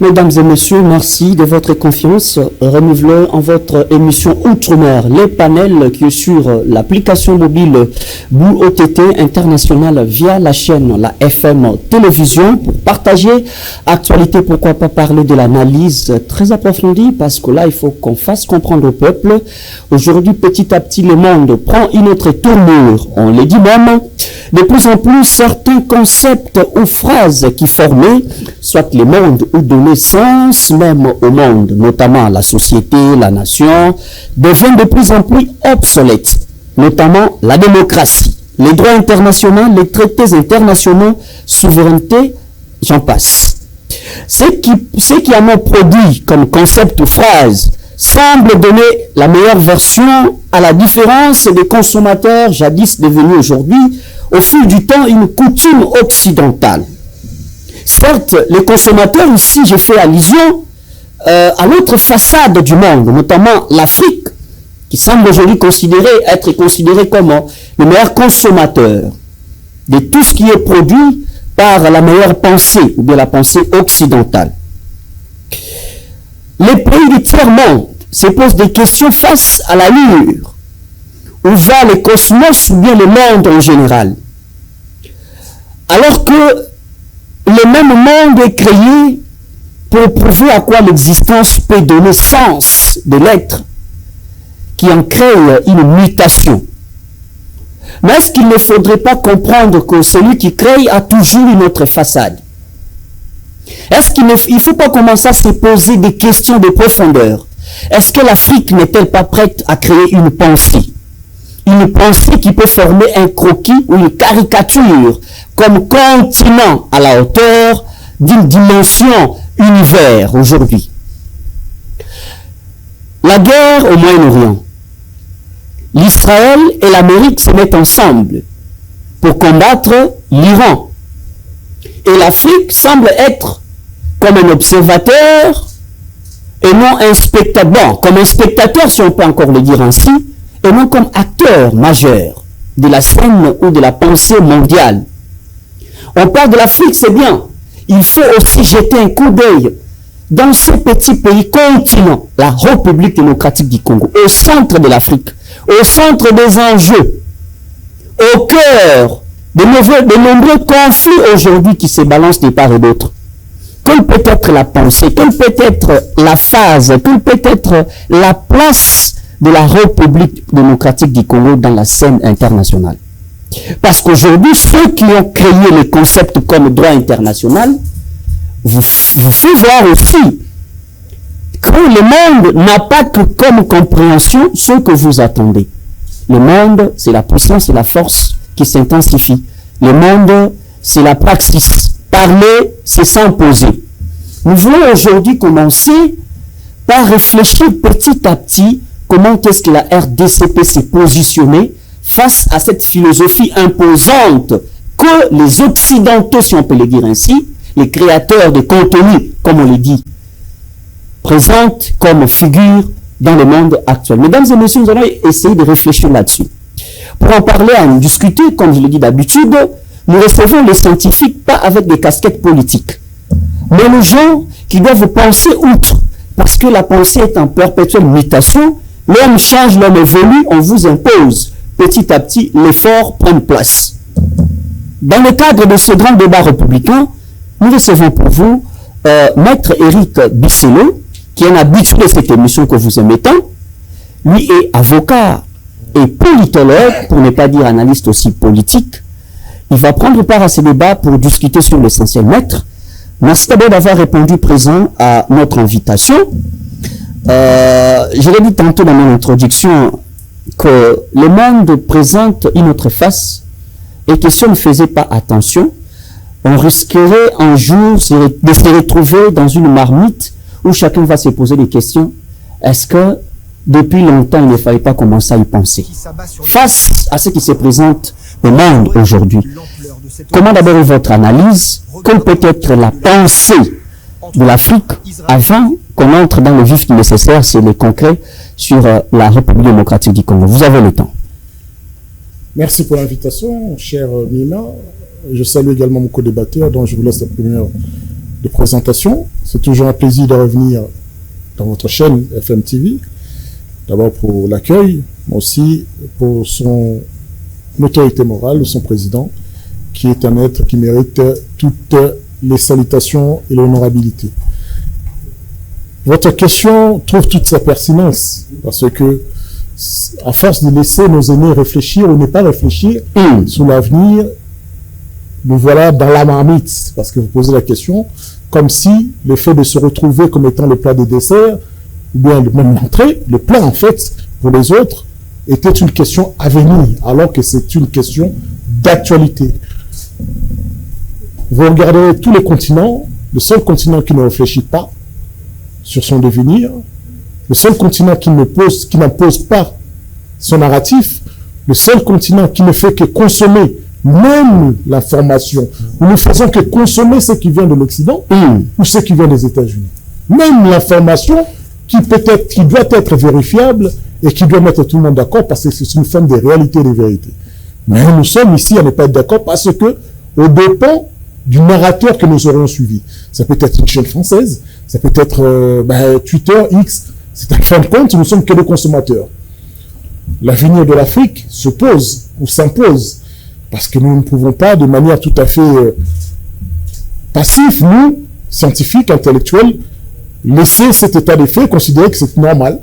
Mesdames et messieurs, merci de votre confiance renouvelée en votre émission Outre-mer, les panels qui est sur l'application mobile Bou OTT International via la chaîne, la FM Télévision, pour partager actualité, pourquoi pas parler de l'analyse très approfondie, parce que là, il faut qu'on fasse comprendre au peuple. Aujourd'hui, petit à petit, le monde prend une autre tournure, on le dit même. De plus en plus, certains concepts ou phrases qui formaient, soit le monde ou donnaient sens même au monde, notamment à la société, la nation, deviennent de plus en plus obsolètes, notamment la démocratie, les droits internationaux, les traités internationaux, souveraineté, j'en passe. Ceux qui en ont produit comme concept ou phrase semblent donner la meilleure version à la différence des consommateurs jadis devenus aujourd'hui, au fil du temps, une coutume occidentale. Certes, les consommateurs, ici, j'ai fait allusion à l'autre façade du monde, notamment l'Afrique, qui semble aujourd'hui être considérée comme le meilleur consommateur de tout ce qui est produit par la meilleure pensée, ou bien la pensée occidentale. Les pays du tiers-monde se posent des questions face à l'allure où va le cosmos ou bien le monde en général. Alors que le même monde est créé pour prouver à quoi l'existence peut donner sens de l'être, qui en crée une mutation. Mais est-ce qu'il ne faudrait pas comprendre que celui qui crée a toujours une autre façade? Est-ce qu'il ne faut pas commencer à se poser des questions de profondeur? Est-ce que l'Afrique n'est-elle pas prête à créer une pensée? Une pensée qui peut former un croquis ou une caricature comme continent à la hauteur d'une dimension univers aujourd'hui. La guerre au Moyen-Orient. L'Israël et l'Amérique se mettent ensemble pour combattre l'Iran. Et l'Afrique semble être comme un observateur et non un spectateur. Bon, comme un spectateur, si on peut encore le dire ainsi, et non comme acteur majeur de la scène ou de la pensée mondiale. On parle de l'Afrique, c'est bien. Il faut aussi jeter un coup d'œil dans ce petit pays continent, la République démocratique du Congo, au centre de l'Afrique, au centre des enjeux, au cœur de nombreux conflits aujourd'hui qui se balancent de part et d'autre. Quelle peut être la pensée, quelle peut être la phase, quelle peut être la place de la République démocratique du Congo dans la scène internationale? Parce qu'aujourd'hui, ceux qui ont créé le concept comme droit international, vous faites voir aussi que le monde n'a pas que comme compréhension ce que vous attendez. Le monde, c'est la puissance et la force qui s'intensifient. Le monde, c'est la praxis. Parler, c'est s'imposer. Nous voulons aujourd'hui commencer par réfléchir petit à petit comment est-ce que la RDCP s'est positionnée face à cette philosophie imposante que les Occidentaux, si on peut le dire ainsi, les créateurs de contenu, comme on le dit, présentent comme figure dans le monde actuel. Mesdames et messieurs, nous allons essayer de réfléchir là-dessus. Pour en parler, en discuter, comme je le dis d'habitude, nous recevons les scientifiques pas avec des casquettes politiques, mais les gens qui doivent penser outre, parce que la pensée est en perpétuelle mutation. L'homme change, l'homme évolue, on vous impose. Petit à petit, l'effort prend place. Dans le cadre de ce grand débat républicain, nous recevons pour vous Maître Éric Bisselot, qui est un habitué de cette émission que vous aimez tant. Lui est avocat et politologue, pour ne pas dire analyste aussi politique. Il va prendre part à ce débat pour discuter sur l'essentiel. Maître, merci d'abord d'avoir répondu présent à notre invitation. Je l'ai dit tantôt dans mon introduction que le monde présente une autre face et que si on ne faisait pas attention, on risquerait un jour de se retrouver dans une marmite où chacun va se poser des questions. Est-ce que depuis longtemps il ne fallait pas commencer à y penser? Face à ce qui se présente au monde aujourd'hui, comment d'abord est votre analyse? Quelle peut être la pensée de l'Afrique avant qu'on entre dans le vif du nécessaire, c'est le concret sur la République démocratique du Congo? Vous avez le temps. Merci pour l'invitation, cher Mina. Je salue également mon co-débatteur, dont je vous laisse la première de présentation. C'est toujours un plaisir de revenir dans votre chaîne FM TV. D'abord pour l'accueil, mais aussi pour son autorité morale, son président, qui est un être qui mérite toutes les salutations et l'honorabilité. Votre question trouve toute sa pertinence, parce que, à force de laisser nos aînés réfléchir ou ne pas réfléchir sur l'avenir, nous voilà dans la marmite, parce que vous posez la question, comme si le fait de se retrouver comme étant le plat des desserts, ou bien le même entrée, le plat en fait, pour les autres, était une question à venir, alors que c'est une question d'actualité. Vous regarderez tous les continents, le seul continent qui ne réfléchit pas sur son devenir, le seul continent qui n'impose pas son narratif, le seul continent qui ne fait que consommer même l'information. Nous ne faisons que consommer ce qui vient de l'Occident ou ce qui vient des États-Unis. Même l'information qui doit être vérifiable et qui doit mettre tout le monde d'accord parce que c'est une forme de réalité et de vérité. Mais nous sommes ici à ne pas être d'accord parce que, au dépend du narrateur que nous aurons suivi. Ça peut être une chaîne française, ça peut être Twitter, X. C'est en fin de compte, nous ne sommes que des consommateurs. L'avenir de l'Afrique se pose ou s'impose parce que nous ne pouvons pas, de manière tout à fait passive, nous, scientifiques, intellectuels, laisser cet état des faits, considérer que c'est normal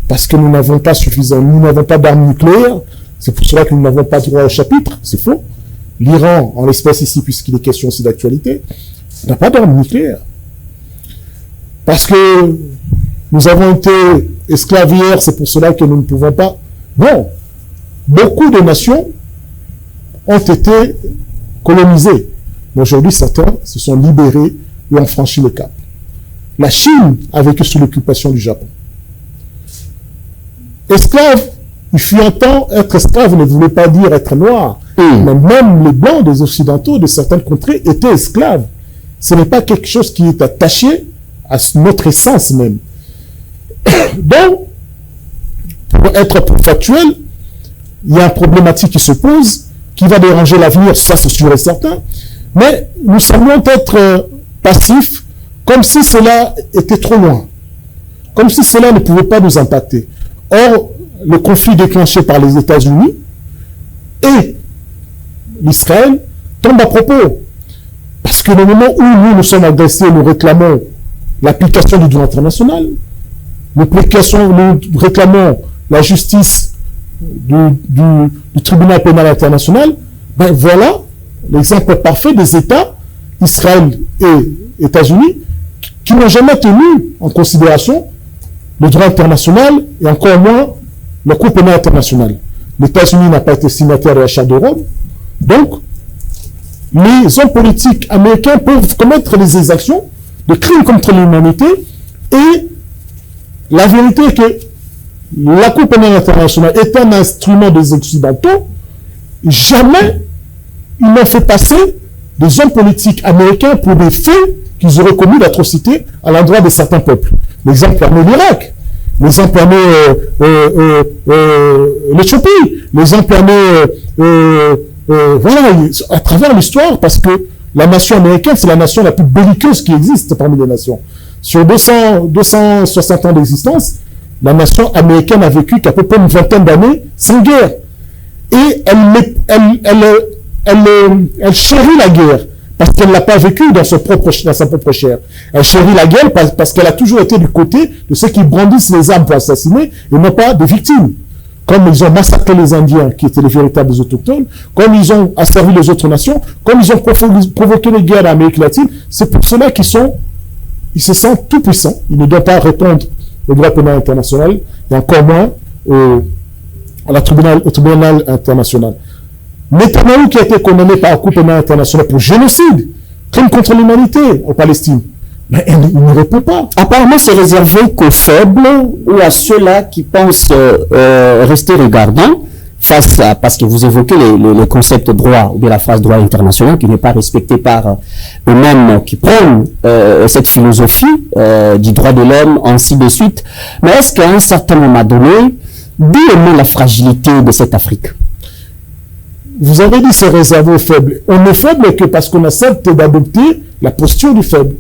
parce que nous n'avons pas nous n'avons pas d'armes nucléaires. C'est pour cela que nous n'avons pas droit au chapitre. C'est faux. L'Iran, en l'espèce ici, puisqu'il est question aussi d'actualité, n'a pas d'armes nucléaires. Parce que nous avons été esclaves hier, c'est pour cela que nous ne pouvons pas. Non. Beaucoup de nations ont été colonisées. Mais aujourd'hui, certains se sont libérés et ont franchi le cap. La Chine a vécu sous l'occupation du Japon. Esclave, il fut un temps, être esclave ne voulait pas dire être noir. Mais même les Blancs des Occidentaux de certaines contrées étaient esclaves. Ce n'est pas quelque chose qui est attaché à notre essence même. Donc, pour être plus factuel, il y a une problématique qui se pose, qui va déranger l'avenir, ça c'est sûr et certain, mais nous semblons être passifs, comme si cela était trop loin, comme si cela ne pouvait pas nous impacter. Or, le conflit déclenché par les États-Unis et l'Israël tombe à propos. Parce que le moment où nous sommes agressés, nous réclamons l'application du droit international, nous réclamons la justice du tribunal pénal international, ben voilà l'exemple parfait des États, Israël et États-Unis, qui n'ont jamais tenu en considération le droit international et encore moins la Cour pénale internationale. Les États-Unis n'a pas été signataire de la Charte de Rome, donc les hommes politiques américains peuvent commettre des exactions de crimes contre l'humanité et la vérité est que la Cour pénale internationale est un instrument des Occidentaux. Jamais ils n'ont fait passer des hommes politiques américains pour des faits qu'ils auraient commis d'atrocités à l'endroit de certains peuples. L'exemple en est l'Irak, l'exemple en est l'Éthiopie, l'exemple en est voilà, à travers l'histoire, parce que la nation américaine, c'est la nation la plus belliqueuse qui existe parmi les nations. Sur 260 ans d'existence, la nation américaine a vécu qu'à peu près une vingtaine d'années sans guerre. Et elle chérit la guerre, parce qu'elle ne l'a pas vécue dans sa propre chair. Elle chérit la guerre parce qu'elle a toujours été du côté de ceux qui brandissent les armes pour assassiner, et non pas des victimes. Comme ils ont massacré les Indiens, qui étaient les véritables autochtones, comme ils ont asservi les autres nations, comme ils ont provoqué les guerres en Amérique latine, c'est pour cela qu'ils se sentent tout puissants. Ils ne doivent pas répondre au droit pénal international, et encore moins au tribunal international. Netanyahou, qui a été condamné par la Cour pénale internationale pour génocide, crime contre l'humanité en Palestine, mais il ne répond pas. Apparemment, c'est réservé qu'aux faibles ou à ceux-là qui pensent rester regardants face à, parce que vous évoquez le concept de droit, ou bien la phrase droit international qui n'est pas respecté par eux-mêmes qui prennent cette philosophie du droit de l'homme, ainsi de suite. Mais est-ce qu'à un certain moment donné, d'où est la fragilité de cette Afrique? Vous avez dit c'est réservé aux faibles. On est faible que parce qu'on accepte d'adopter la posture du faible.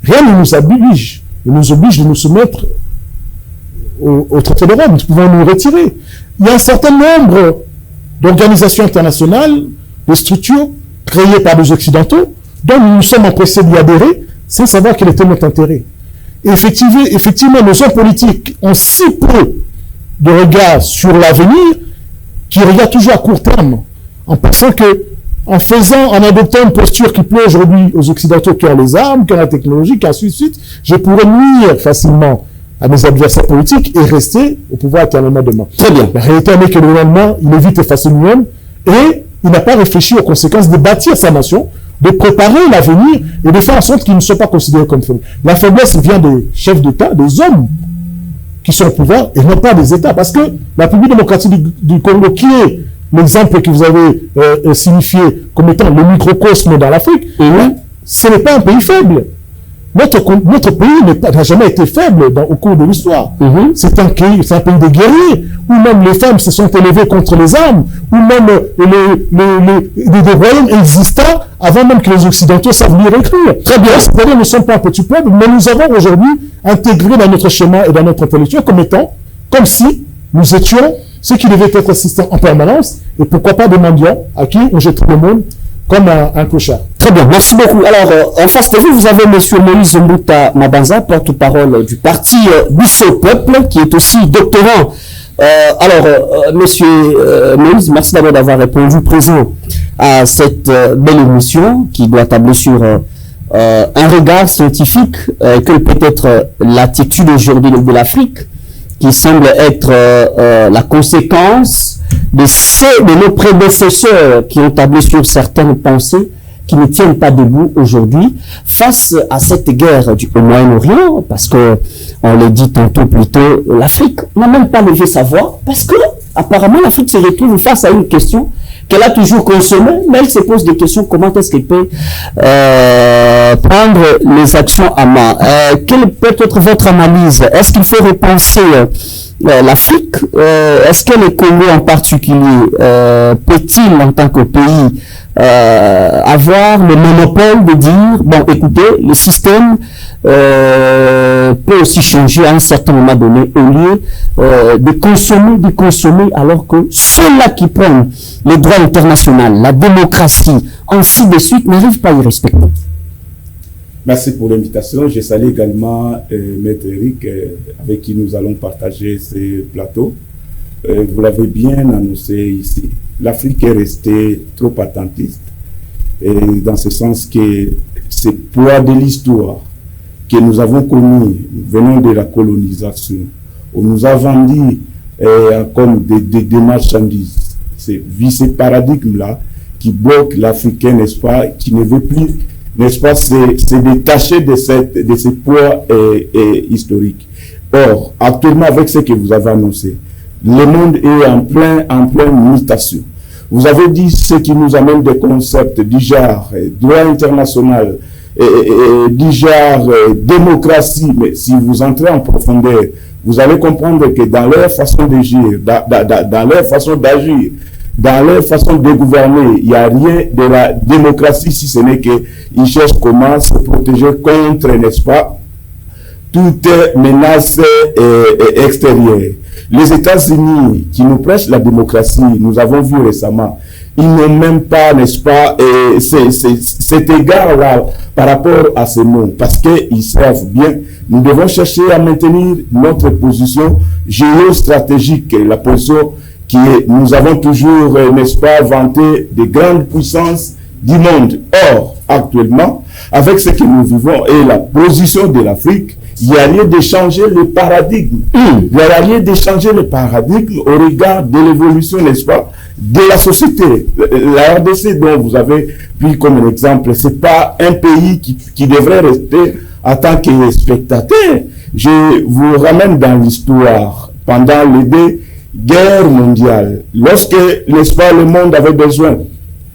rien ne nous oblige. Il nous oblige de nous soumettre au traité de Rome. Nous pouvons nous retirer. Il y a un certain nombre d'organisations internationales, de structures créées par les Occidentaux, dont nous nous sommes empressés d'y adhérer sans savoir quel était notre intérêt. Et effectivement, nos hommes politiques ont si peu de regard sur l'avenir qu'ils regardent toujours à court terme, en pensant que, en adoptant une posture qui plaît aujourd'hui aux Occidentaux qui ont les armes, qui ont la technologie, qui ainsi de suite, je pourrais nuire facilement à mes adversaires politiques et rester au pouvoir éternellement demain. Très bien. La réalité est que le gouvernement, il est vite effacé lui-même et il n'a pas réfléchi aux conséquences de bâtir sa nation, de préparer l'avenir et de faire en sorte qu'ils ne soient pas considérés comme faibles. La faiblesse vient des chefs d'État, des hommes qui sont au pouvoir et non pas des États. Parce que la République démocratique du Congo, qui est l'exemple que vous avez signifié comme étant le microcosme dans l'Afrique, ce n'est pas un pays faible. Notre pays n'a jamais été faible au cours de l'histoire. C'est un pays de guerriers, où même les femmes se sont élevées contre les armes, où même des royaumes existants avant même que les Occidentaux savent lire et écrire. Très bien. C'est-à-dire que nous ne sommes pas un petit peuple, mais nous avons aujourd'hui intégré dans notre schéma et dans notre intellectuel comme si nous étions ceux qui devaient être assistants en permanence, et pourquoi pas des mendiants à qui on jette le monde comme un clochard. Très bien, merci beaucoup. Alors, en face de vous, vous avez M. Moïse Mbouta Mabanza, porte-parole du parti Bissau Peuple, qui est aussi doctorant. Monsieur Moïse, merci d'abord d'avoir répondu présent à cette belle émission qui doit tabler sur un regard scientifique que peut-être l'attitude aujourd'hui de l'Afrique, qui semble être la conséquence de nos prédécesseurs qui ont tablé sur certaines pensées qui ne tiennent pas debout aujourd'hui face à cette guerre au Moyen-Orient, parce que, on l'a dit tantôt plus tôt, l'Afrique n'a même pas levé sa voix, parce que apparemment l'Afrique se retrouve face à une question qu'elle a toujours consommée, mais elle se pose des questions, comment est-ce qu'elle peut prendre les actions à main. Quelle peut être votre analyse? Est-ce qu'il faut repenser l'Afrique? Est-ce que le Congo en particulier peut-il, en tant que pays, avoir le monopole de dire, bon, écoutez, le système peut aussi changer à un certain moment donné, au lieu de consommer, alors que ceux-là qui prennent les droits internationaux, la démocratie, ainsi de suite, n'arrivent pas à y respecter. Merci pour l'invitation. Je salue également Maître Eric, avec qui nous allons partager ce plateau. Vous l'avez bien annoncé ici. L'Afrique est restée trop attentiste, et dans ce sens que ce poids de l'histoire que nous avons connu venant de la colonisation, on nous a vendu comme des marchandises. C'est ce paradigme-là qui bloque l'Africain, n'est-ce pas, qui ne veut plus, n'est-ce pas, se détacher de ce poids historique. Or, actuellement, avec ce que vous avez annoncé, le monde est en pleine mutation. Vous avez dit ce qui nous amène des concepts du genre droit international, du genre démocratie, mais si vous entrez en profondeur, vous allez comprendre que dans leur façon d'agir, dans leur façon d'agir, dans leur façon de gouverner, il n'y a rien de la démocratie si ce n'est qu'ils cherchent comment se protéger contre, n'est-ce pas, toute menace extérieure. Les États-Unis qui nous prêchent la démocratie, nous avons vu récemment, ils n'ont même pas, n'est-ce pas, cet égard-là par rapport à ces mots, parce qu'ils savent bien, nous devons chercher à maintenir notre position géostratégique, la position qui est, nous avons toujours, n'est-ce pas, vanté des grandes puissances du monde. Or, actuellement, avec ce que nous vivons et la position de l'Afrique, il y a lieu de changer le paradigme. Il y a lieu de changer le paradigme au regard de l'évolution, n'est-ce pas, de la société. La RDC dont vous avez pris comme exemple, c'est pas un pays qui devrait rester en tant que spectateur. Je vous ramène dans l'histoire. Pendant les 2 guerres mondiales, lorsque, n'est-ce pas, le monde avait besoin,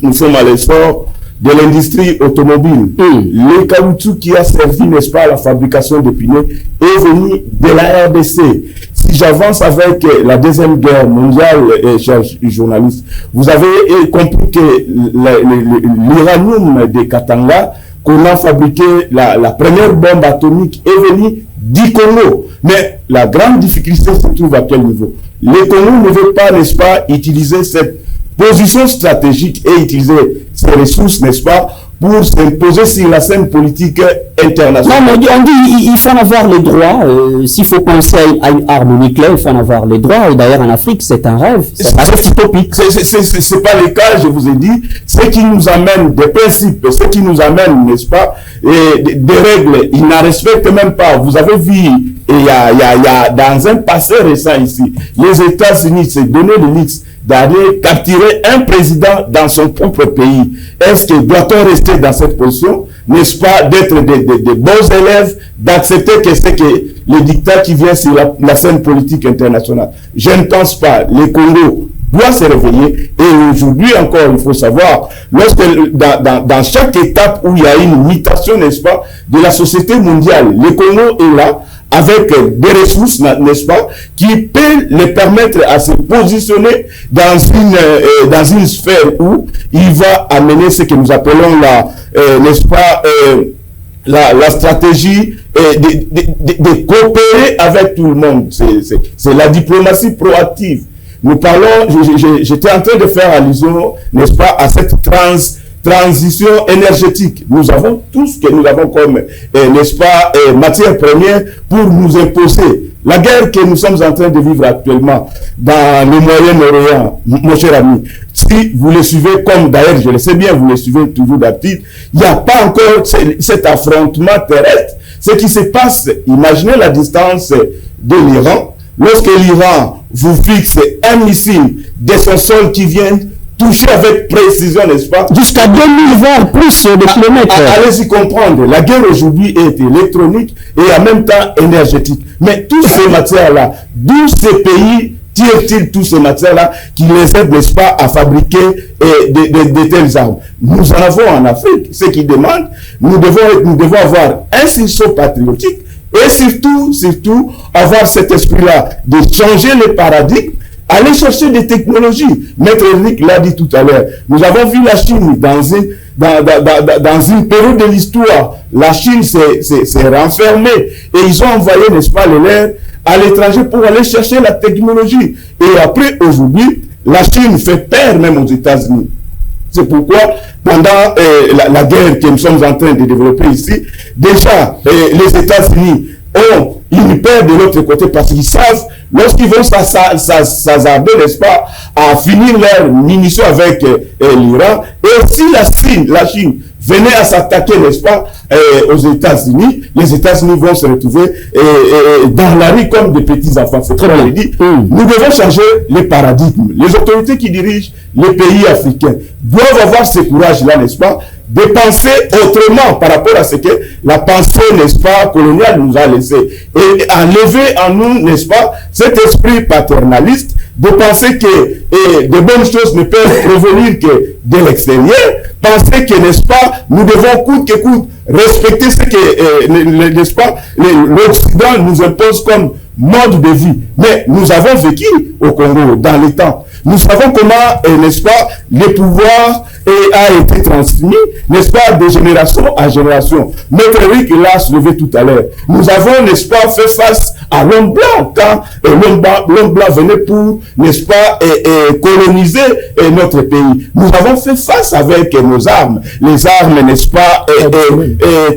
nous sommes à l'essor de l'industrie automobile. Le caoutchouc qui a servi, n'est-ce pas, à la fabrication de pneus est venu de la RDC. Si j'avance avec la Deuxième Guerre mondiale, chers journalistes, vous avez compris que l'uranium de Katanga qu'on a fabriqué la première bombe atomique est venue du Congo. Mais la grande difficulté se trouve à quel niveau? Le Congo ne veut pas, n'est-ce pas, utiliser cette position stratégique et utiliser ses ressources, n'est-ce pas, pour s'imposer sur la scène politique internationale. Non, mais on dit il faut en avoir les droits. S'il faut penser à une arme nucléaire, il faut en avoir les droits. Et d'ailleurs, en Afrique, c'est un rêve. C'est utopique. C'est pas le cas, je vous ai dit. Ce qui nous amène des principes, ce qui nous amène, n'est-ce pas, des règles, ils n'en respectent même pas. Vous avez vu, il y a dans un passé récent ici, les États-Unis s'est donné le luxe d'aller capturer un président dans son propre pays. Est-ce que doit-on rester dans cette position? N'est-ce pas d'être des bons élèves, d'accepter que c'est que les dictats qui viennent sur la scène politique internationale? Je ne pense pas. Le Congo doit se réveiller. Et aujourd'hui encore, il faut savoir, lorsque dans chaque étape où il y a une mutation, n'est-ce pas, de la société mondiale, le Congo est là, avec des ressources, n'est-ce pas, qui peut les permettre à se positionner dans une sphère où il va amener ce que nous appelons n'est-ce pas, la stratégie de coopérer avec tout le monde. C'est la diplomatie proactive. Nous parlons, j'étais en train de faire allusion, n'est-ce pas, à cette transition énergétique. Nous avons tout ce que nous avons comme, n'est-ce pas, matière première pour nous imposer. La guerre que nous sommes en train de vivre actuellement dans le Moyen-Orient, mon cher ami, si vous le suivez, comme d'ailleurs je le sais bien, vous le suivez toujours d'habitude, il n'y a pas encore cet affrontement terrestre. Ce qui se passe, imaginez la distance de l'Iran. Lorsque l'Iran vous fixe un missile de son sol qui vient toucher avec précision, n'est-ce pas? Jusqu'à 2000 voire plus de kilomètres. Allez-y comprendre. La guerre aujourd'hui est électronique et en même temps énergétique. Mais toutes ces matières-là, d'où ces pays tirent-ils toutes ces matières-là qui les aident, n'est-ce pas, à fabriquer de telles armes? Nous en avons en Afrique. Ce qui demande, nous devons avoir un sursaut patriotique et surtout, avoir cet esprit-là de changer le paradigme, aller chercher des technologies. Maître Eric l'a dit tout à l'heure. Nous avons vu la Chine dans une période de l'histoire. La Chine s'est renfermée et ils ont envoyé, n'est-ce pas, les leurs à l'étranger pour aller chercher la technologie. Et après, aujourd'hui, la Chine fait peur même aux États-Unis. C'est pourquoi, pendant la guerre que nous sommes en train de développer ici, déjà, les États-Unis ont une peur de l'autre côté parce qu'ils savent, lorsqu'ils vont s'azarder, n'est-ce pas, à finir leurs munitions avec l'Iran, et si la Chine venait à s'attaquer, n'est-ce pas, aux États-Unis, les États-Unis vont se retrouver dans la rue comme des petits enfants. C'est très bien dit. Nous devons changer les paradigmes. Les autorités qui dirigent les pays africains doivent avoir ce courage-là, n'est-ce pas, de penser autrement par rapport à ce que la pensée, n'est-ce pas, coloniale nous a laissé. Et enlever en nous, n'est-ce pas, cet esprit paternaliste de penser que de bonnes choses ne peuvent provenir que de l'extérieur. Penser que, n'est-ce pas, nous devons coûte que coûte respecter ce que, n'est-ce pas, l'Occident nous impose comme mode de vie. Mais nous avons vécu au Congo dans les temps. Nous savons comment, n'est-ce pas, le pouvoir a été transmis, n'est-ce pas, de génération à génération. Maître Eric l'a soulevé tout à l'heure. Nous avons, n'est-ce pas, fait face à l'homme blanc quand l'homme blanc venait pour, n'est-ce pas, coloniser notre pays. Nous avons fait face avec nos armes, les armes, n'est-ce pas,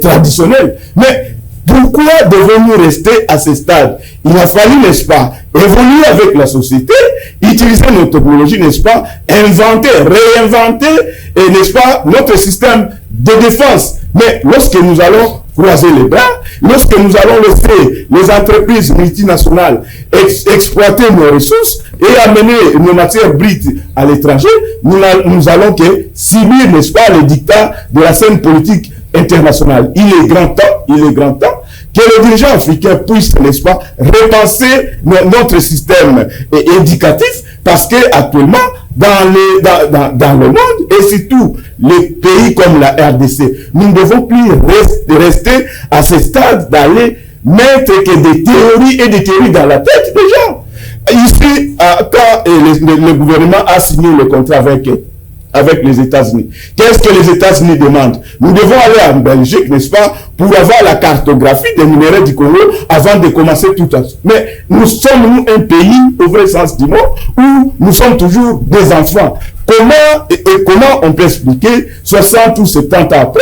traditionnelles. Mais pourquoi devons-nous rester à ce stade? Il a fallu, n'est-ce pas, évoluer avec la société, utiliser notre technologie, n'est-ce pas, inventer, réinventer, n'est-ce pas, notre système de défense. Mais lorsque nous allons croiser les bras, lorsque nous allons laisser les entreprises multinationales exploiter nos ressources et amener nos matières brutes à l'étranger, nous allons que subir, n'est-ce pas, les dictats de la scène politique internationale. Il est grand temps que les dirigeants africains puissent, n'est-ce pas, repenser notre système éducatif, parce que actuellement, dans le monde, et surtout les pays comme la RDC, nous ne devons plus rester à ce stade d'aller mettre que des théories dans la tête des gens. Ici, quand le gouvernement a signé le contrat avec avec les États-Unis. Qu'est-ce que les États-Unis demandent? Nous devons aller en Belgique, n'est-ce pas, pour avoir la cartographie des minéraux du Congo avant de commencer tout à fait. Mais nous sommes un pays, au vrai sens du mot, où nous sommes toujours des enfants. Comment on peut expliquer 60 ou 70 ans après,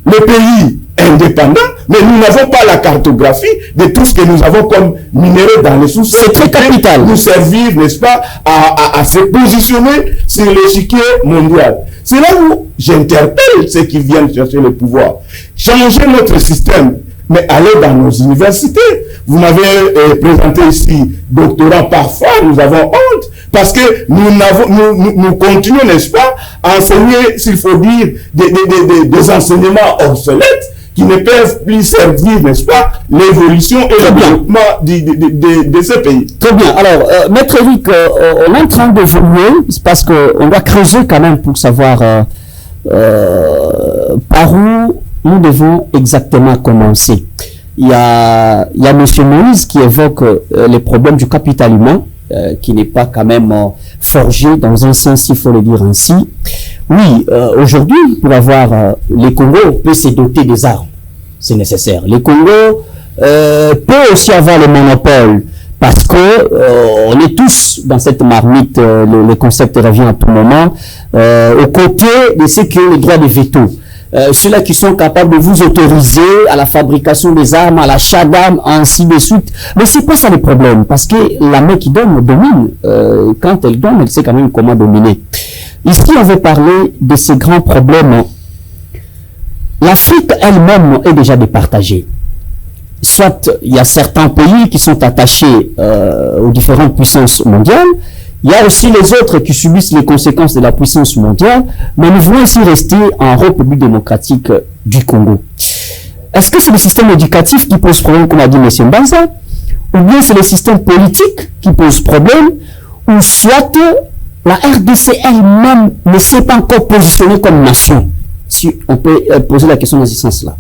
le pays indépendant, mais nous n'avons pas la cartographie de tout ce que nous avons comme minéraux dans les sous-sols. C'est très capital. Nous servir, n'est-ce pas, à se positionner sur l'échiquier mondial. C'est là où j'interpelle ceux qui viennent chercher le pouvoir. Changer notre système, mais aller dans nos universités. Vous m'avez présenté ici, doctorant, parfois nous avons honte, parce que nous continuons, n'est-ce pas, à enseigner, s'il faut dire, des enseignements obsolètes, qui ne peuvent plus servir, n'est-ce pas, l'évolution et le développement de ce pays. Très bien. Alors, Maître Eric, on est en train d'évoluer, parce qu'on doit creuser quand même pour savoir par où nous devons exactement commencer. Il y a M. Moïse qui évoque les problèmes du capital humain, qui n'est pas quand même forgé dans un sens, il faut le dire ainsi. Oui, aujourd'hui, pour avoir les Congos peut se doter des armes, c'est nécessaire. Les Congos peut aussi avoir le monopole, parce que on est tous dans cette marmite, le concept revient à tout moment, aux côtés de ceux qui ont le droit de veto. Ceux-là qui sont capables de vous autoriser à la fabrication des armes, à l'achat d'armes, ainsi de suite. Mais c'est pas ça le problème, parce que la main qui donne domine. Quand elle donne, elle sait quand même comment dominer. Ici, on veut parler de ces grands problèmes. L'Afrique elle-même est déjà départagée. Soit il y a certains pays qui sont attachés aux différentes puissances mondiales. Il y a aussi les autres qui subissent les conséquences de la puissance mondiale, mais nous voulons aussi rester en République démocratique du Congo. Est-ce que c'est le système éducatif qui pose problème, comme a dit M. Mbanza, ou bien c'est le système politique qui pose problème, ou soit la RDC elle-même ne s'est pas encore positionnée comme nation? Si on peut poser la question dans ce sens-là.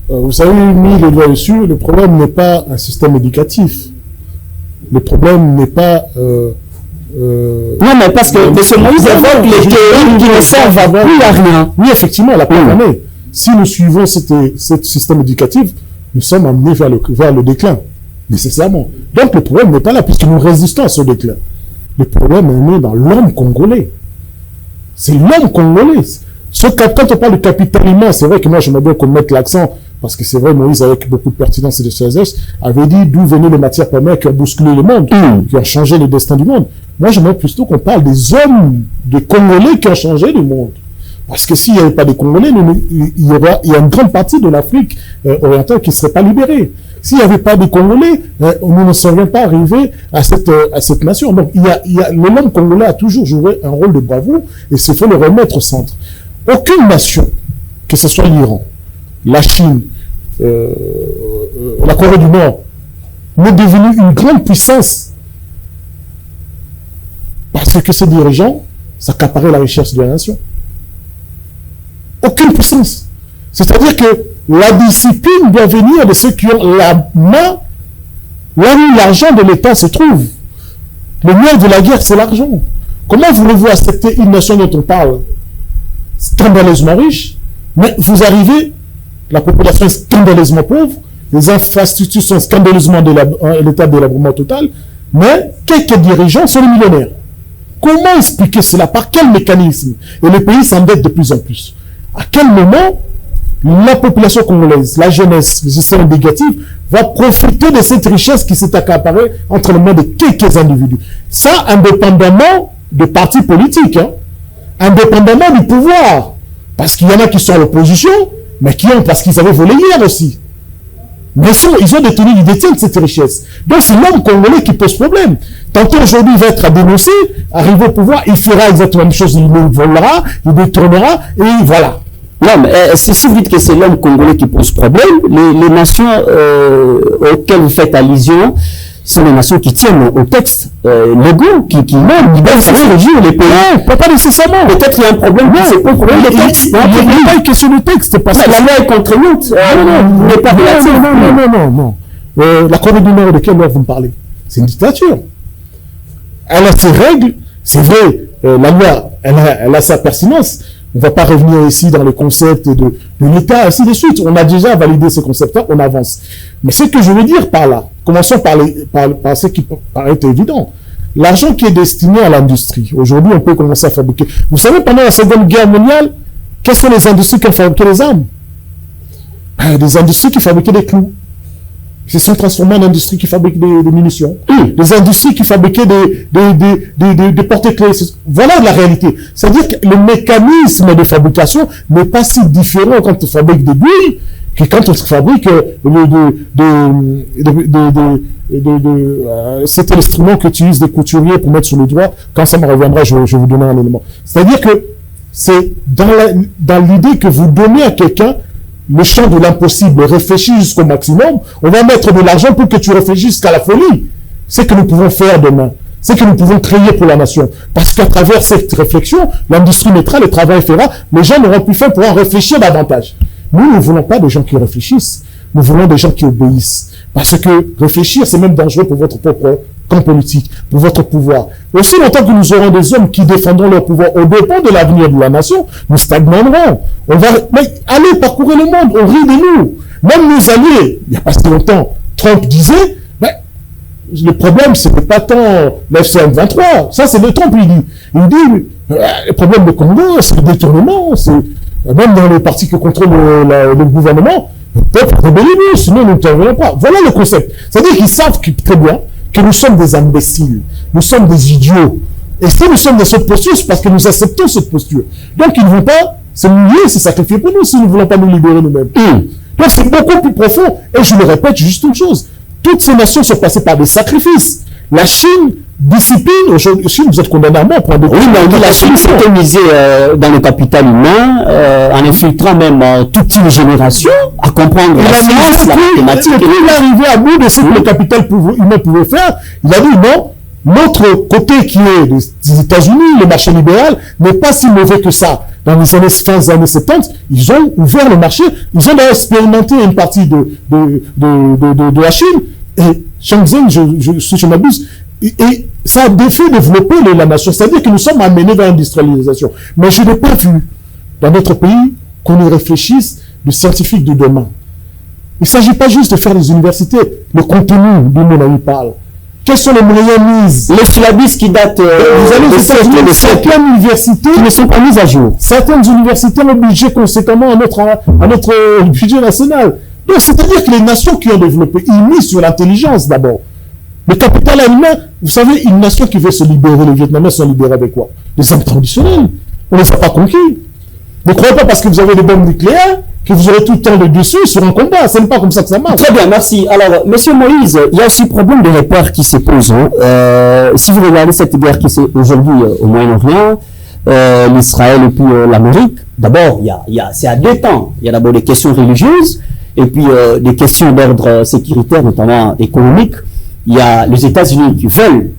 Vous savez, mis le doigt dessus, le problème n'est pas un système éducatif. Le problème n'est pas... non, mais parce que M. Moïse évoque les théories qui ne servent à plus à rien. Oui, effectivement, la première année, si nous suivons ce système éducatif, nous sommes amenés vers le déclin, nécessairement. Donc le problème n'est pas là, puisque nous résistons à ce déclin. Le problème est né dans l'homme congolais. C'est l'homme congolais. Quand on parle de capital humain, c'est vrai que moi, j'aimerais bien qu'on mette l'accent, parce que c'est vrai, Moïse, avec beaucoup de pertinence et de sagesse, avait dit d'où venaient les matières premières qui ont bousculé le monde, qui ont changé le destin du monde. Moi, j'aimerais plutôt qu'on parle des hommes, des Congolais qui ont changé le monde. Parce que s'il n'y avait pas de Congolais, il y a une grande partie de l'Afrique orientale qui ne serait pas libérée. S'il n'y avait pas de Congolais, nous ne serions pas arrivés à cette nation. Donc, l'homme congolais a toujours joué un rôle de bravoure, et il faut le remettre au centre. Aucune nation, que ce soit l'Iran, la Chine, la Corée du Nord, n'est devenue une grande puissance parce que ces dirigeants s'accaparaient la richesse de la nation. Aucune puissance. C'est-à-dire que la discipline doit venir de ceux qui ont la main là où l'argent de l'État se trouve. Le nerf de la guerre, c'est l'argent. Comment voulez-vous accepter une nation dont on parle scandaleusement riche, mais vous arrivez, la population est scandaleusement pauvre, les infrastructures sont scandaleusement l'état de délabrement total, mais quelques dirigeants sont les millionnaires. Comment expliquer cela? Par quel mécanisme? Et le pays s'endette de plus en plus. À quel moment la population congolaise, la jeunesse, le système négatif, va profiter de cette richesse qui s'est accaparée entre les mains de quelques individus? Ça, indépendamment de partis politiques, hein, indépendamment du pouvoir. Parce qu'il y en a qui sont à l'opposition, mais qui ont, parce qu'ils avaient volé hier aussi. Mais ils ont détenu, ils détiennent cette richesse. Donc c'est l'homme congolais qui pose problème. Tantôt aujourd'hui il va être à dénoncer, arriver au pouvoir, il fera exactement la même chose, il volera, il détournera, et voilà. Non, mais si vous dites que c'est l'homme congolais qui pose problème, les nations auxquelles vous faites allusion sont les nations qui tiennent au texte légaux, qui même, qui doivent régir les pays. Non, pas nécessairement. Peut-être qu'il y a un problème, c'est pas un problème de texte. Il n'y a pas une question de texte, parce que la loi est contraignante. n'est pas relative. Non. La Corée du Nord, de quelle loi vous me parlez? C'est une dictature. Elle a ses règles, c'est vrai, la loi elle a sa pertinence. On ne va pas revenir ici dans les concepts de l'État, ainsi de suite. On a déjà validé ces concepts-là, on avance. Mais ce que je veux dire par là, commençons par ce qui paraît évident. L'argent qui est destiné à l'industrie, aujourd'hui, on peut commencer à fabriquer. Vous savez, pendant la Seconde Guerre mondiale, quelles sont les industries qui ont fabriqué les armes? Des industries qui fabriquaient des clous. Ils se sont transformés en industries qui fabriquent des munitions. Des industries qui fabriquaient des porte-clés. Voilà la réalité. C'est-à-dire que le mécanisme de fabrication n'est pas si différent quand on fabrique des bouilles que quand on fabrique cet instrument qu'utilisent des couturiers pour mettre sur le doigt. Quand ça me reviendra, je vais vous donner un élément. C'est-à-dire que c'est dans l'idée que vous donnez à quelqu'un le champ de l'impossible, réfléchis jusqu'au maximum, on va mettre de l'argent pour que tu réfléchisses jusqu'à la folie. C'est ce que nous pouvons faire demain. C'est ce que nous pouvons créer pour la nation. Parce qu'à travers cette réflexion, l'industrie mettra, le travail fera, les gens n'auront plus faim pour en réfléchir davantage. Nous ne voulons pas des gens qui réfléchissent. Nous voulons des gens qui obéissent. Parce que réfléchir, c'est même dangereux pour votre propre camp politique, pour votre pouvoir. Aussi longtemps que nous aurons des hommes qui défendront leur pouvoir au dépend de l'avenir de la nation, nous stagnerons. Mais allez parcourir le monde, on rit de nous. Même nos alliés, il n'y a pas si longtemps, Trump disait, le problème, ce n'est pas tant l'FCM 23. Ça, c'est le Trump, il dit. Il dit, le problème de Congo, c'est le détournement, c'est même dans les partis qui contrôlent le gouvernement, peut-être rebellez-nous, sinon nous ne t'enverrons pas. Voilà le concept. C'est-à-dire qu'ils savent très bien que nous sommes des imbéciles, nous sommes des idiots. Et si nous sommes dans cette posture, c'est parce que nous acceptons cette posture. Donc ils ne vont pas se mouiller, se sacrifier pour nous si nous ne voulons pas nous libérer nous-mêmes. Donc c'est beaucoup plus profond. Et je le répète, juste une chose. Toutes ces nations sont passées par des sacrifices. La Chine discipline, aujourd'hui, vous êtes condamné à mort pour un détournement. Oui, mais on dit la Chine s'était misée dans le capital humain, en infiltrant même toute une génération à comprendre la science, la mathématique. Et puis il est arrivé à bout de ce que le capital humain pouvait faire. Il a dit non, notre côté qui est des États-Unis, le marché libéral, n'est pas si mauvais que ça. Dans les années 70, ils ont ouvert le marché, ils ont expérimenté une partie de la Chine, et Shenzhen, si je m'abuse, et ça a fait développer la nation. C'est-à-dire que nous sommes amenés vers l'industrialisation. Mais je n'ai pas vu dans notre pays qu'on y réfléchisse de scientifiques de demain. Il ne s'agit pas juste de faire des universités. Le contenu dont on parle. Quels sont les moyens mis? Les syllabus qui datent de certaines universités qui ne sont pas mises à jour. Certaines universités ont budget conséquemment à notre budget national. Donc, c'est-à-dire que les nations qui ont développé, ils misent sur l'intelligence d'abord. Le capital humain, vous savez, une nation qui veut se libérer, les Vietnamiens sont libérés avec quoi? Des armes traditionnelles. On ne les a pas conquis. Ne croyez pas parce que vous avez des bombes nucléaires que vous aurez tout le temps le dessus sur un combat. Ce n'est pas comme ça que ça marche. Très bien, merci. Alors, Monsieur Moïse, il y a aussi le problème de repères qui se pose. Si vous regardez cette guerre qui est aujourd'hui au Moyen-Orient, l'Israël et puis l'Amérique, d'abord, c'est à deux temps. Il y a d'abord des questions religieuses et puis des questions d'ordre sécuritaire, notamment économique. Il y a les États-Unis qui veulent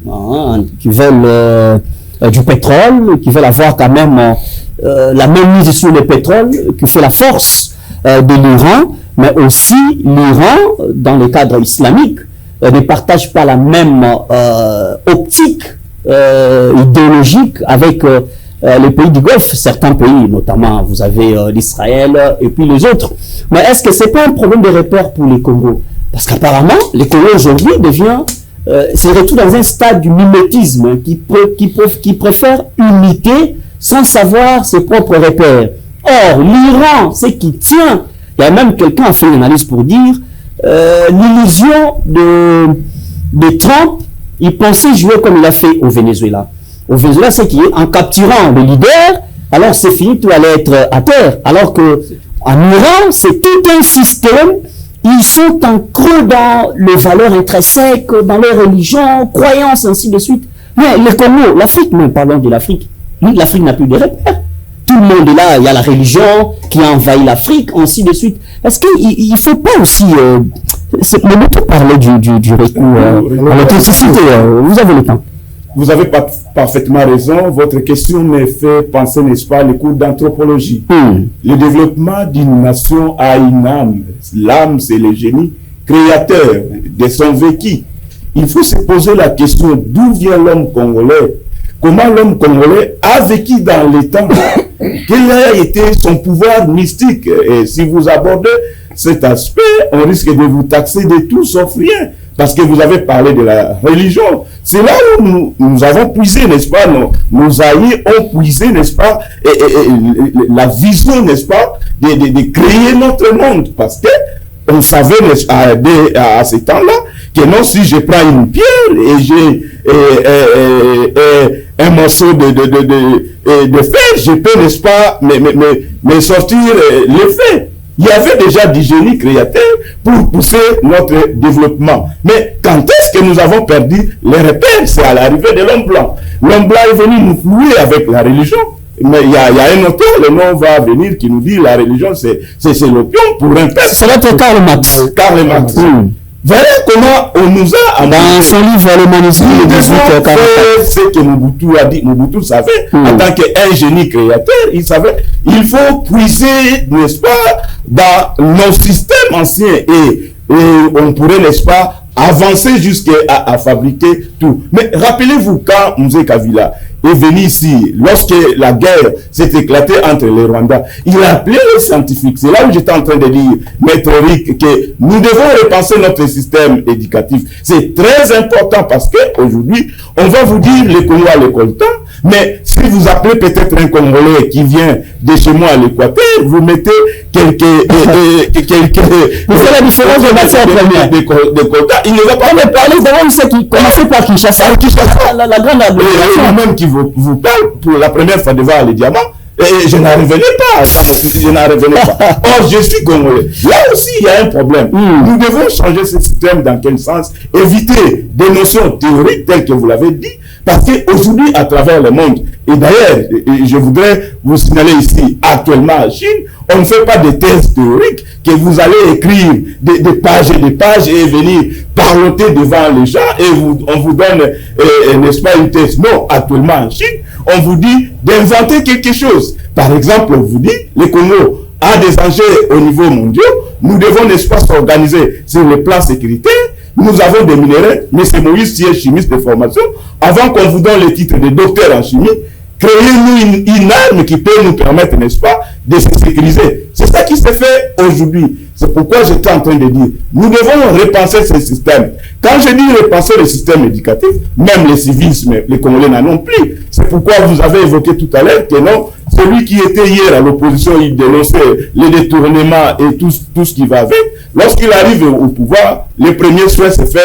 du pétrole, qui veulent avoir quand même la même mise sur le pétrole, qui fait la force de l'Iran, mais aussi l'Iran, dans le cadre islamique, ne partage pas la même optique idéologique avec les pays du Golfe, certains pays, notamment vous avez l'Israël et puis les autres. Mais est-ce que c'est pas un problème de repère pour les Congos? Parce qu'apparemment, les Congos aujourd'hui se retrouvent dans un stade du mimétisme qui préfère imiter sans savoir ses propres repères. Or, l'Iran, c'est qui tient. Il y a même quelqu'un qui a fait une analyse pour dire l'illusion de Trump, il pensait jouer comme il a fait au Venezuela. Au Venezuela, c'est qu'en capturant le leader, alors c'est fini, tout allait être à terre. Alors que en Iran, c'est tout un système. Ils sont en creux dans les valeurs intrinsèques, dans leur religion, croyances, ainsi de suite. Mais les Congo, l'Afrique, nous parlons de l'Afrique. L'Afrique n'a plus de repères. Tout le monde est là, il y a la religion qui a envahi l'Afrique, ainsi de suite. Est-ce qu'il ne faut pas aussi... le mot pour parler du recours à l'authenticité, vous avez le temps. Vous avez parfaitement raison. Votre question me fait penser, n'est-ce pas, les cours d'anthropologie. Le développement d'une nation a une âme. L'âme, c'est le génie créateur de son vécu. Il faut se poser la question d'où vient l'homme congolais. comment l'homme congolais a vécu dans les temps, quel a été son pouvoir mystique. Et si vous abordez cet aspect, on risque de vous taxer de tout sauf rien. Parce que vous avez parlé de la religion. C'est là où nous avons puisé, n'est-ce pas, nos aïeux ont puisé, n'est-ce pas, la vision, n'est-ce pas, de créer notre monde. Parce que on savait à ce temps-là que non, si je prends une pierre et j'ai un morceau de fer, je peux, n'est-ce pas, me sortir l'effet. Il y avait déjà du génie créateur pour pousser notre développement. Mais quand est-ce que nous avons perdu les repères? C'est à l'arrivée de l'homme blanc. L'homme blanc est venu nous flouer avec la religion. Mais il y a un auteur, le nom va venir, qui nous dit la religion, c'est l'opium pour un peuple. C'est notre Karl Marx. Karl Marx. Voilà comment on nous a... Dans son livre, le manuscrit, nous devons faire ce que Mobutu a dit. Mobutu savait, en tant qu'un génie créateur, il savait, il faut puiser, n'est-ce pas, dans nos systèmes anciens et on pourrait, n'est-ce pas, avancer jusqu'à fabriquer tout. Mais rappelez-vous quand Mzee Kavila est venu ici, lorsque la guerre s'est éclatée entre les Rwandais, il a appelé les scientifiques. C'est là où j'étais en train de dire, Maître Rick, que nous devons repenser notre système éducatif. C'est très important parce qu'aujourd'hui, on va vous dire les Congolais à l'école temps, mais si vous appelez peut-être un Congolais qui vient de chez moi à l'Équateur, vous mettez quelques vous faites la différence de matière première. Il ne va pas me parler d'abord de ceux qui commençaient par Kinshasa. La grande agglomération. Même qui vous parle pour la première fois devant les diamants. Et je n'arriverai pas, je n'arriverai pas. Or, je suis congolais. Là aussi, il y a un problème. Nous devons changer ce système dans quel sens? Éviter des notions théoriques telles que vous l'avez dit, parce qu'aujourd'hui, à travers le monde, et d'ailleurs, je voudrais vous signaler ici, actuellement en Chine, on ne fait pas de thèses théoriques que vous allez écrire des pages et des pages et venir parloter devant les gens et on vous donne, n'est-ce pas, une thèse. Non, actuellement en Chine, on vous dit d'inventer quelque chose. Par exemple, on vous dit, le Congo a des enjeux au niveau mondial, nous devons, n'est-ce pas, s'organiser sur le plan sécuritaire. Nous avons des minéraux, mais c'est Moïse qui est chimiste de formation. Avant qu'on vous donne le titre de docteur en chimie, créez-nous une arme qui peut nous permettre, n'est-ce pas, de se sécuriser. C'est ça qui se fait aujourd'hui. C'est pourquoi j'étais en train de dire, nous devons repenser ce système. Quand je dis repenser le système éducatif, même le civisme, les Congolais n'en ont plus. C'est pourquoi vous avez évoqué tout à l'heure que non, celui qui était hier à l'opposition, il dénonçait les détournements et tout ce qui va avec. Lorsqu'il arrive au pouvoir, le premier souhait, c'est faire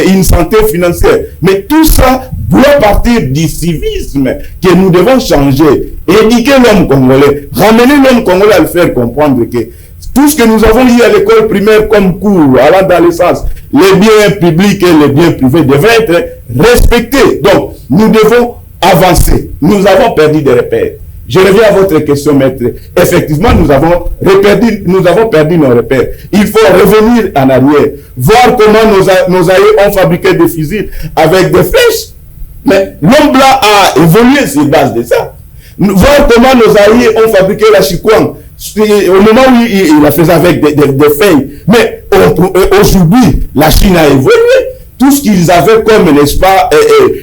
une santé financière. Mais tout ça doit partir du civisme que nous devons changer. Éduquer l'homme congolais, ramener l'homme congolais à le faire comprendre que tout ce que nous avons eu à l'école primaire comme cours, allant dans le sens, les biens publics et les biens privés devraient être respectés. Donc, nous devons avancer. Nous avons perdu des repères. Je reviens à votre question, maître. Effectivement, nous avons perdu nos repères. Il faut revenir en arrière, voir comment nos aïeux ont fabriqué des fusils avec des flèches. Mais l'homme blanc a évolué sur base de ça. Voir comment nos aïeux ont fabriqué la chikwang. Au moment où il la faisait avec des feuilles. Mais aujourd'hui, la Chine a évolué. Tout ce qu'ils avaient comme, n'est-ce pas,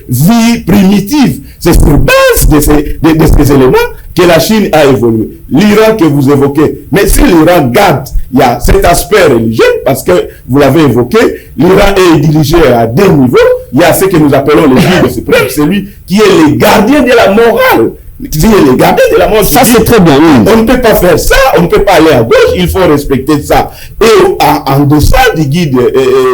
vie primitive, c'est sur base de ces éléments que la Chine a évolué. L'Iran que vous évoquez, mais si l'Iran garde, il y a cet aspect religieux, parce que vous l'avez évoqué, l'Iran est dirigé à deux niveaux. Il y a ce que nous appelons le guide suprême, celui qui est le gardien de la morale. Ça, c'est très bien. Oui. On ne peut pas faire ça, on ne peut pas aller à gauche, il faut respecter ça. Et en deçà du guide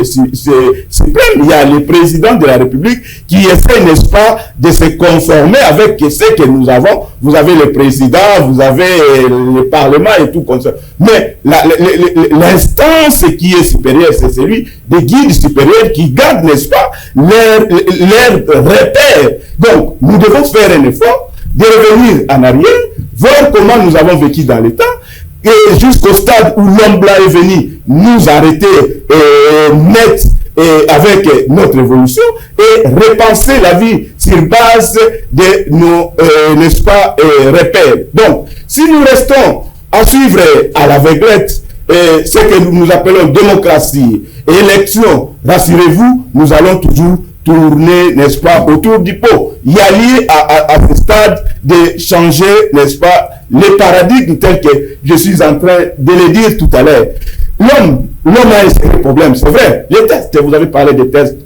suprême, il y a le président de la République qui essaie, n'est-ce pas, de se conformer avec ce que nous avons. Vous avez le président, vous avez le Parlement et tout comme ça. Mais l'instance qui est supérieure, c'est celui des guides supérieurs qui gardent, n'est-ce pas, leurs repères. Donc, nous devons faire un effort de revenir en arrière, voir comment nous avons vécu dans le temps, et jusqu'au stade où l'homme blanc est venu nous arrêter net avec notre évolution et repenser la vie sur base de nos, n'est-ce pas, repères. Donc, si nous restons à suivre à l'aveuglette ce que nous appelons démocratie et élection, rassurez-vous, nous allons toujours tourner, n'est-ce pas, autour du pot. Il y a lieu à ce stade de changer, n'est-ce pas, les paradigmes tels que je suis en train de le dire tout à l'heure. L'homme a un problème, c'est vrai. Les tests, vous avez parlé des tests.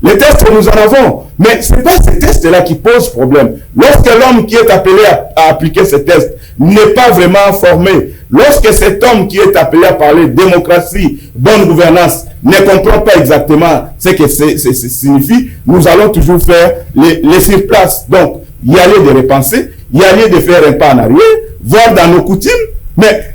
Les tests, nous en avons. Mais ce n'est pas ces tests-là qui posent problème. Lorsque l'homme qui est appelé à appliquer ces tests n'est pas vraiment formé, lorsque cet homme qui est appelé à parler démocratie, bonne gouvernance, ne comprend pas exactement ce que ça signifie, nous allons toujours faire les surplaces. Donc, il y a lieu de repenser, il y a lieu de faire un pas en arrière, voir dans nos coutumes, mais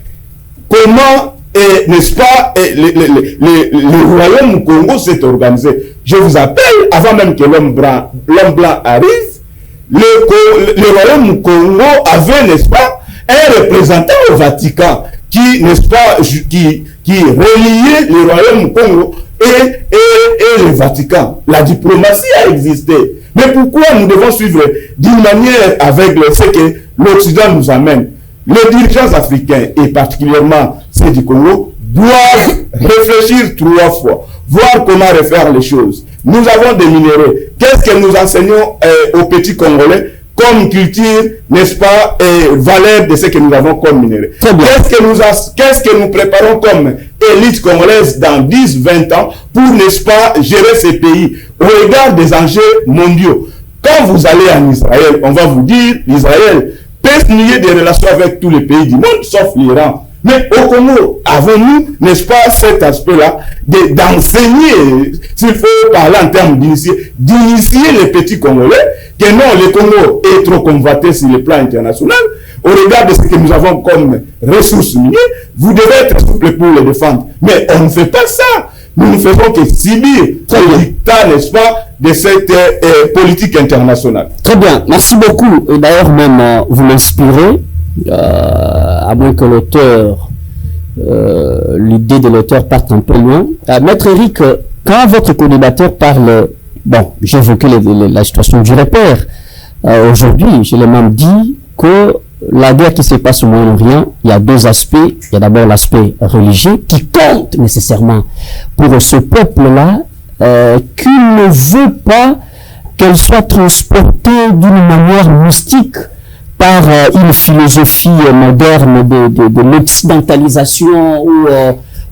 comment, n'est-ce pas, le royaume du Congo s'est organisé. Je vous appelle, avant même que l'homme blanc arrive, le royaume du Congo avait, n'est-ce pas, un représentant au Vatican qui, n'est-ce pas, qui reliait le royaume du Congo et le Vatican. La diplomatie a existé. Mais pourquoi nous devons suivre d'une manière aveugle ce que l'Occident nous amène? Les dirigeants africains, et particulièrement ceux du Congo, doivent réfléchir 3 fois, voir comment refaire les choses. Nous avons des minéraux. Qu'est-ce que nous enseignons aux petits Congolais comme culture, n'est-ce pas, valeur de ce que nous avons comme minéraux? Qu'est-ce que nous préparons comme élite congolaise dans 10-20 ans pour, n'est-ce pas, gérer ces pays au regard des enjeux mondiaux? Quand vous allez en Israël, on va vous dire, l'Israël peut nier des relations avec tous les pays du monde, sauf l'Iran. Mais au Congo, avons-nous, n'est-ce pas, cet aspect-là d'enseigner, s'il faut parler en termes d'initier les petits Congolais, que non, le Congo est trop convoité sur le plan international, au regard de ce que nous avons comme ressources minières, vous devez être souple pour les défendre. Mais on ne fait pas ça. Nous ne faisons que subir le dictat, n'est-ce pas, de cette politique internationale. Très bien, merci beaucoup. Et d'ailleurs, même, vous m'inspirez, à moins que l'auteur, l'idée de l'auteur parte un peu loin. Maître Eric, quand votre co-débatteur parle, bon, j'ai évoqué la situation du repère. Aujourd'hui, je l'ai même dit que la guerre qui se passe au Moyen-Orient, il y a 2 aspects. Il y a d'abord l'aspect religieux qui compte nécessairement pour ce peuple-là, qui ne veut pas qu'elle soit transportée d'une manière mystique par une philosophie moderne de l'occidentalisation où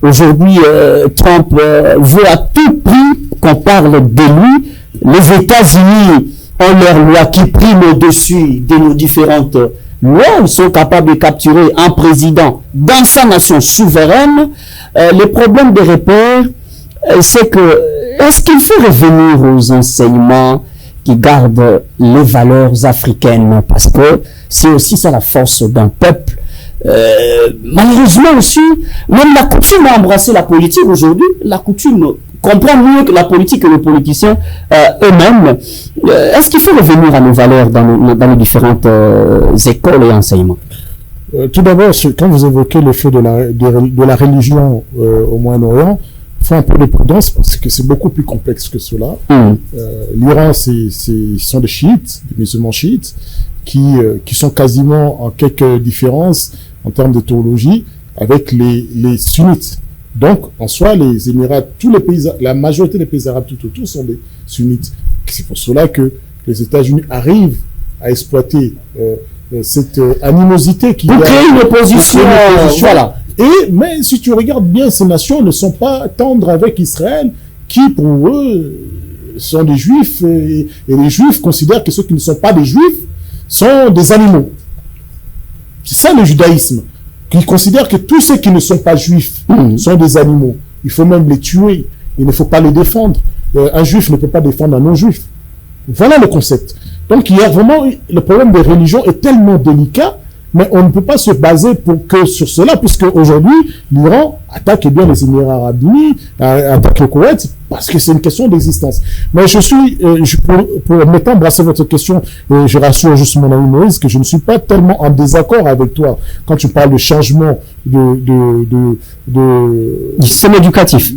aujourd'hui Trump veut à tout prix qu'on parle de lui. Les États-Unis ont leurs lois qui priment au-dessus de nos différentes lois. Ils sont capables de capturer un président dans sa nation souveraine. Le problème des repères, c'est que est-ce qu'il faut revenir aux enseignements qui gardent les valeurs africaines, parce que c'est aussi ça la force d'un peuple. Malheureusement aussi, même la coutume a embrassé la politique aujourd'hui. La coutume comprend mieux que la politique et les politiciens eux-mêmes. Est-ce qu'il faut revenir à nos valeurs dans les différentes écoles et enseignements? Tout d'abord, quand vous évoquez le fait de la religion au Moyen-Orient, il faut un peu de prudence parce que c'est beaucoup plus complexe que cela. L'Iran, ce sont des chiites, des musulmans chiites, qui sont quasiment en quelques différences en termes de théologie avec les sunnites. Donc, en soi, les Émirats, tous les pays, la majorité des pays arabes tout autour sont des sunnites. C'est pour cela que les États-Unis arrivent à exploiter cette animosité qui pour créer une opposition. Voilà. Mais si tu regardes bien, ces nations ne sont pas tendres avec Israël, qui pour eux sont des juifs, et les juifs considèrent que ceux qui ne sont pas des juifs sont des animaux. C'est ça le judaïsme, qui considère que tous ceux qui ne sont pas juifs sont des animaux. Il faut même les tuer, il ne faut pas les défendre. Un juif ne peut pas défendre un non-juif. Voilà le concept. Donc il y a vraiment, le problème des religions est tellement délicat, mais on ne peut pas se baser sur cela, puisque aujourd'hui, l'Iran attaque bien les Émirats Arabes Unis, attaque le Koweït, parce que c'est une question d'existence. Mais pour m'étendre à votre question, je rassure juste mon ami Moïse que je ne suis pas tellement en désaccord avec toi quand tu parles de changement du système éducatif.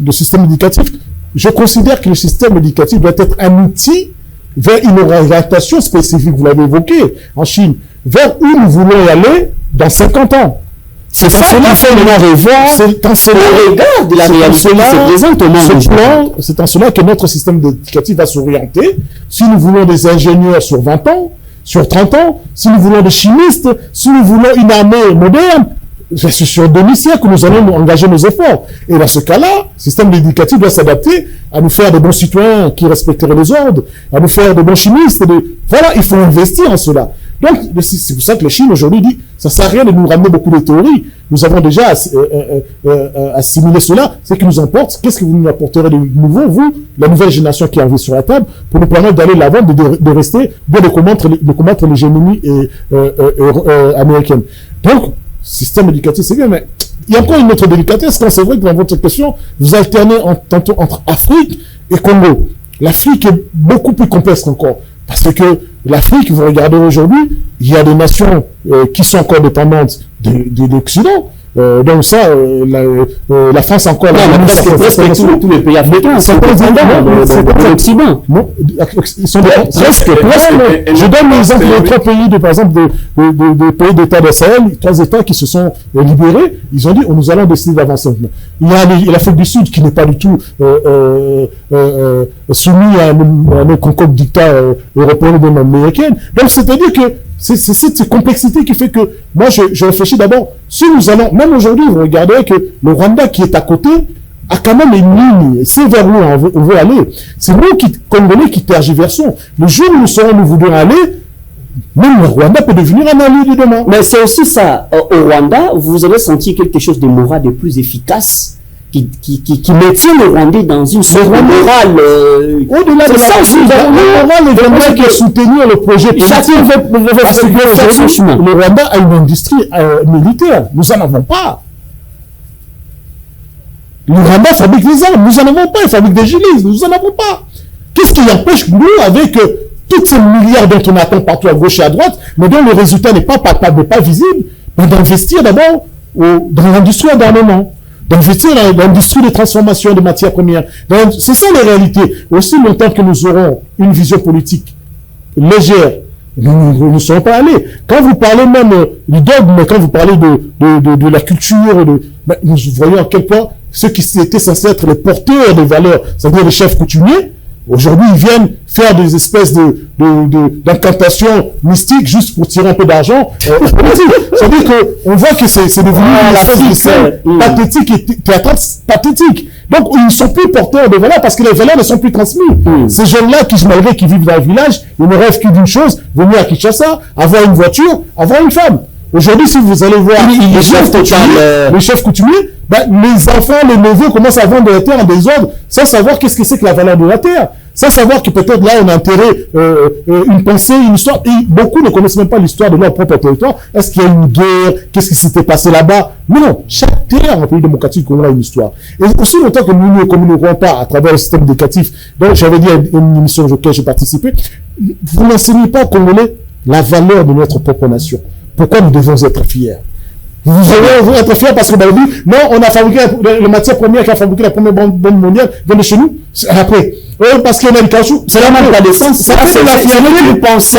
Je considère que le système éducatif doit être un outil vers une orientation spécifique, vous l'avez évoqué, en Chine, vers où nous voulons y aller dans 50 ans. C'est ça qu'il faut maintenant revoir le regard de la réalité qui se présente au monde. C'est en cela que notre système éducatif va s'orienter. Si nous voulons des ingénieurs sur 20 ans, sur 30 ans, si nous voulons des chimistes, si nous voulons une armée moderne, c'est sur 2000 siècles que nous allons engager nos efforts. Et dans ce cas-là, le système éducatif doit s'adapter à nous faire de bons citoyens qui respecteraient les ordres, à nous faire de bons chimistes. Voilà, il faut investir en cela. Donc, c'est pour ça que la Chine aujourd'hui dit, ça ne sert à rien de nous ramener beaucoup de théories. Nous avons déjà assimilé cela. Ce qui nous importe, qu'est-ce que vous nous apporterez de nouveau, vous, la nouvelle génération qui est arrivée sur la table, pour nous permettre d'aller de l'avant, de rester, de combattre l'hégémonie américaine. Donc, système éducatif, c'est bien, mais il y a encore une autre délicatesse, quand c'est vrai que dans votre question, vous alternez tantôt entre Afrique et Congo. L'Afrique est beaucoup plus complexe encore. Parce que l'Afrique, vous regardez aujourd'hui, il y a des nations qui sont encore dépendantes de l'Occident. Donc ça, la France encore... Non, parce que presque tous les pays africains sont dépendants de l'Occident. Non, ils sont presque. Je donne l'exemple de 3 pays, par exemple, des pays d'État de Sahel, 3 États qui se sont libérés. Ils ont dit, nous allons décider d'avancer. Il y a l'Afrique du Sud qui n'est pas du tout soumis à un concours dictat européen ou même américain. Donc c'est-à-dire que c'est cette complexité qui fait que moi je réfléchis d'abord, si nous allons, même aujourd'hui vous regardez que le Rwanda qui est à côté a quand même une ligne, c'est vers où on veut aller. C'est nous Congolais qui tergiversons. Le jour où nous voudrons aller, même le Rwanda peut devenir un allié de demain. Mais c'est aussi ça, au Rwanda, vous avez senti quelque chose de moral, de plus efficace, qui maintient le Rwandais dans une sorte de morale. Au-delà de ça, le moral est vraiment de soutenir le projet politique. Chacun veut faire son chemin. Le Rwanda a une industrie militaire. Nous n'en avons pas. Le Rwanda fabrique des armes. Nous n'en avons pas. Il fabrique des gilets. Nous n'en avons pas. Qu'est-ce qui empêche nous, avec tous ces milliards dont on attend partout à gauche et à droite, mais dont le résultat n'est pas visible, d'investir d'abord dans l'industrie d'armement, d'investir dans l'industrie de transformation de matières premières. C'est ça la réalité. Aussi longtemps que nous aurons une vision politique légère, nous ne serons pas allés. Quand vous parlez même du dogme, quand vous parlez de la culture, nous voyons à quel point ceux qui étaient censés être les porteurs des valeurs, c'est-à-dire les chefs coutumiers, aujourd'hui, ils viennent faire des espèces d'incantations mystiques juste pour tirer un peu d'argent. C'est-à-dire qu'on voit que c'est devenu une espèce de scène pathétique et théâtrale pathétique. Donc, ils ne sont plus porteurs de valeurs parce que les valeurs ne sont plus transmises. Ces jeunes-là, malgré qu'ils vivent dans le village, ils ne rêvent que d'une chose, venir à Kinshasa, avoir une voiture, avoir une femme. Aujourd'hui, si vous allez voir les chefs coutumiers, les enfants, les neveux commencent à vendre de la terre en désordre sans savoir qu'est-ce que c'est que la valeur de la terre. Sans savoir que peut-être là, on a enterré une pensée, une histoire. Et beaucoup ne connaissent même pas l'histoire de leur propre territoire. Est-ce qu'il y a une guerre? Qu'est-ce qui s'était passé là-bas? Non, chaque terre en pays démocratique a une histoire. Et aussi longtemps que nous ne communiquerons pas à travers le système éducatif, donc j'avais dit à une émission auquel j'ai participé, vous n'enseignez pas aux Congolais la valeur de notre propre nation. Pourquoi nous devons être fiers? Vous devez être fiers parce que dit, non, on a fabriqué la matière première qui a fabriqué la première bombe mondiale, vient de chez nous. Après, parce qu'il y a le caoutchouc, c'est la même pas d'essence. C'est la fierté de penser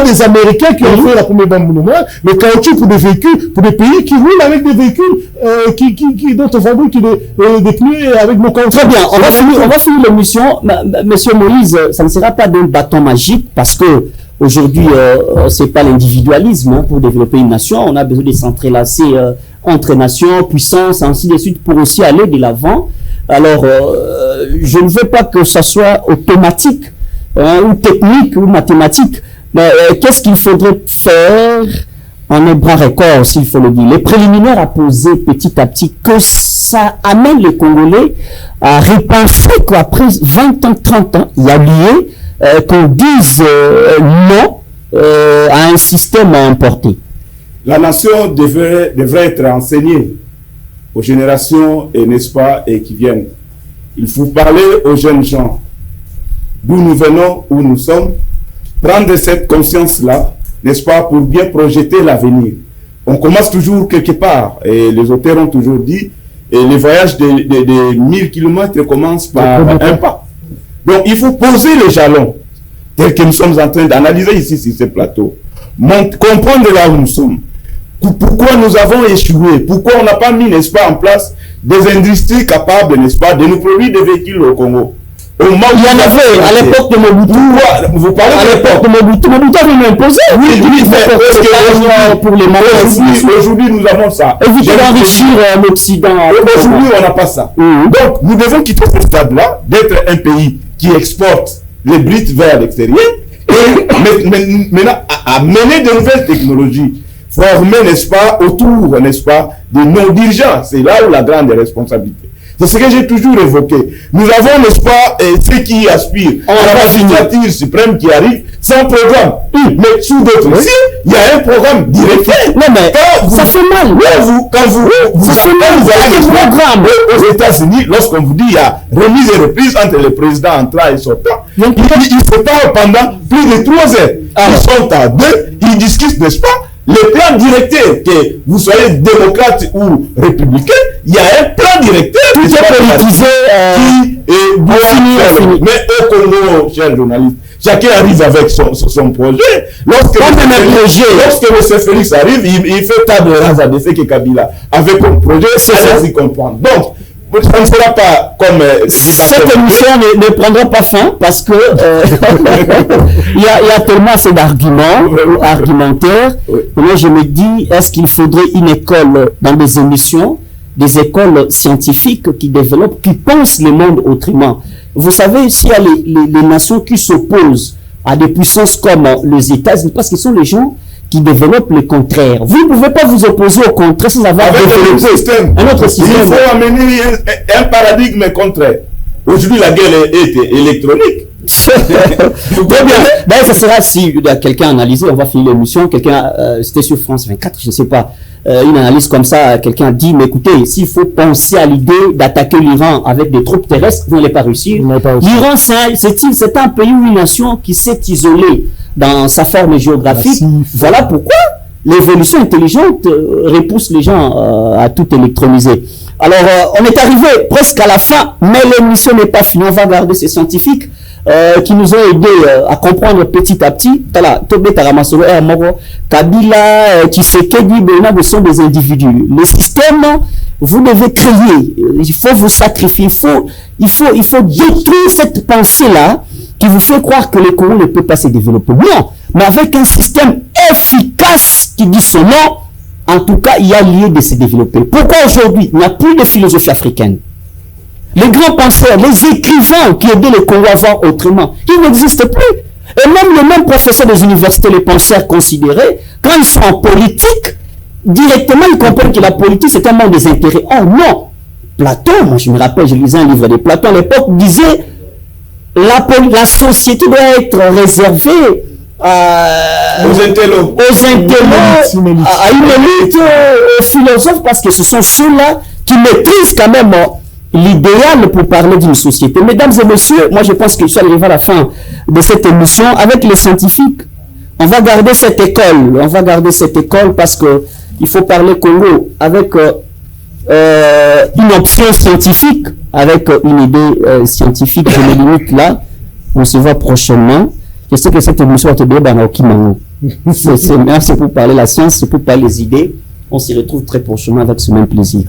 des Américains qui ont fait la première bombe mondiale, le caoutchouc pour des véhicules, pour des pays qui roulent avec des véhicules dont on fabrique des pneus avec nos caoutchoucs. Très bien, on va finir l'émission. Monsieur Moïse, ça ne sera pas d'un bâton magique parce que aujourd'hui, c'est pas l'individualisme pour développer une nation. On a besoin de s'entrelacer entre nations, puissances, ainsi de suite, pour aussi aller de l'avant. Alors, je ne veux pas que ça soit automatique, ou technique, ou mathématique. Mais qu'est-ce qu'il faudrait faire en un bras record, s'il faut le dire? Les préliminaires à poser petit à petit, que ça amène les Congolais à repenser qu'après 20 ans, 30 ans, il y a lieu qu'on dise non à un système importé. La nation devrait être enseignée aux générations, n'est-ce pas, et qui viennent. Il faut parler aux jeunes gens d'où nous venons, où nous sommes, prendre cette conscience-là, n'est-ce pas, pour bien projeter l'avenir. On commence toujours quelque part, et les auteurs ont toujours dit, et les voyages de 1000 km commencent par un pas. Donc, il faut poser les jalons, tels que nous sommes en train d'analyser ici sur ce plateau. Comprendre là où nous sommes. Pourquoi nous avons échoué? Pourquoi on n'a pas mis, n'est-ce pas, en place des industries capables, n'est-ce pas, de nous produire des véhicules au Congo? Il y en avait à l'époque de Mobutu. Vous parlez à l'époque de Mobutu. Mobutu avait même imposé. Oui, mais pour les malades. Aujourd'hui, nous avons ça. Éviter d'enrichir l'Occident. Aujourd'hui, on n'a pas ça. Donc, nous devons quitter ce stade-là, d'être un pays qui exporte les briques vers l'extérieur et maintenant à mener de nouvelles technologies, former, n'est-ce pas, autour, n'est-ce pas, de nos dirigeants. C'est là où la grande responsabilité. C'est ce que j'ai toujours évoqué. Nous avons, n'est-ce pas, ceux qui aspirent à la magistrature suprême qui arrive, c'est un programme. Mais sous d'autres ici, il y a un programme directeur. Non, mais ça fait mal. Quand vous avez un programme aux États-Unis, lorsqu'on vous dit il y a remise et reprise entre le président entrant et sortant, ils se parlent pendant plus de 3 heures. Ils sont à 2, ils discutent, n'est-ce pas? Le plan directeur, que vous soyez démocrate ou républicain, il y a un plan directeur tout est politisé qui est fini. Mais au Congo, chers journalistes, chacun arrive avec son projet. Lorsque M. Félix arrive, il fait table rase à décès que Kabila avait comme projet, c'est ça s'y comprendre. Donc, ça ne sera pas comme cette émission ne prendra pas fin parce que il y a tellement assez d'arguments argumentaires. Moi je me dis, est-ce qu'il faudrait une école dans des émissions, des écoles scientifiques qui développent, qui pensent le monde autrement? Vous savez, s'il y a les nations qui s'opposent à des puissances comme les États-Unis, parce que ce sont les gens qui développent le contraire. Vous ne pouvez pas vous opposer au contraire sans avoir développé un autre système. Il faut amener un paradigme contraire. Aujourd'hui, la guerre est électronique. Très bien. Ben, ça sera si quelqu'un analysé, on va finir l'émission, quelqu'un, c'était sur France 24, je ne sais pas, une analyse comme ça, quelqu'un dit, mais écoutez, s'il faut penser à l'idée d'attaquer l'Iran avec des troupes terrestres, vous n'allez pas réussir. L'Iran, c'est un pays ou une nation qui s'est isolée dans sa forme géographique. Voilà pourquoi l'évolution intelligente repousse les gens à tout électroniser. Alors, on est arrivé presque à la fin, mais l'émission n'est pas finie. On va garder ces scientifiques qui nous ont aidés à comprendre petit à petit. Kabila, Tshisekedi, Bernard sont des individus. Le système, vous devez créer. Il faut vous sacrifier. Il faut détruire cette pensée-là qui vous fait croire que le Congo ne peut pas se développer. Non, mais avec un système efficace qui dit son nom, en tout cas, il y a lieu de se développer. Pourquoi aujourd'hui, il n'y a plus de philosophie africaine? Les grands penseurs, les écrivains qui aidaient le Congo à voir autrement, ils n'existent plus. Et même les mêmes professeurs des universités, les penseurs considérés, quand ils sont en politique, directement, ils comprennent que la politique, c'est un monde des intérêts. Oh non! Platon, moi je me rappelle, je lisais un livre de Platon à l'époque, disait la société doit être réservée aux intellos, à une élite, aux philosophes, parce que ce sont ceux-là qui maîtrisent quand même l'idéal pour parler d'une société. Mesdames et messieurs, moi je pense que je suis arrivé à la fin de cette émission avec les scientifiques. On va garder cette école, parce que il faut parler Congo avec une option scientifique, avec une idée scientifique. Je me limite là. On se voit prochainement. Je sais que cette émission va te dire merci pour parler la science, c'est pour parler les idées. On s'y retrouve très prochainement avec ce même plaisir.